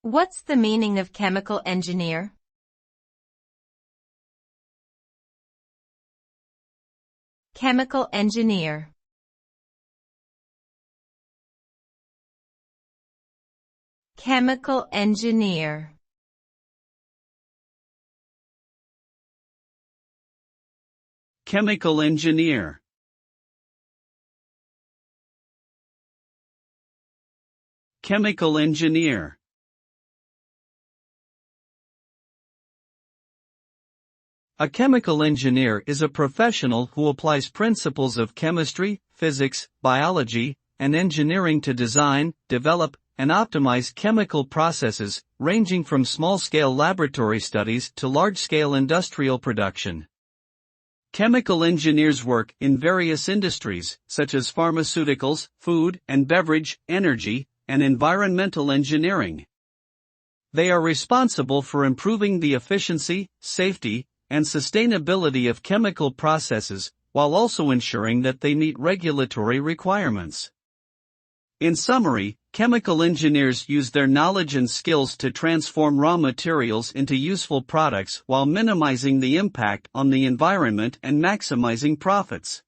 What's the meaning of chemical engineer? Chemical engineer. Chemical engineer. Chemical engineer. Chemical engineer. A chemical engineer is a professional who applies principles of chemistry, physics, biology, and engineering to design, develop, and optimize chemical processes, ranging from small-scale laboratory studies to large-scale industrial production. Chemical engineers work in various industries, such as pharmaceuticals, food and beverage, energy, and environmental engineering. They are responsible for improving the efficiency, safety, and sustainability of chemical processes, while also ensuring that they meet regulatory requirements. In summary, chemical engineers use their knowledge and skills to transform raw materials into useful products while minimizing the impact on the environment and maximizing profits.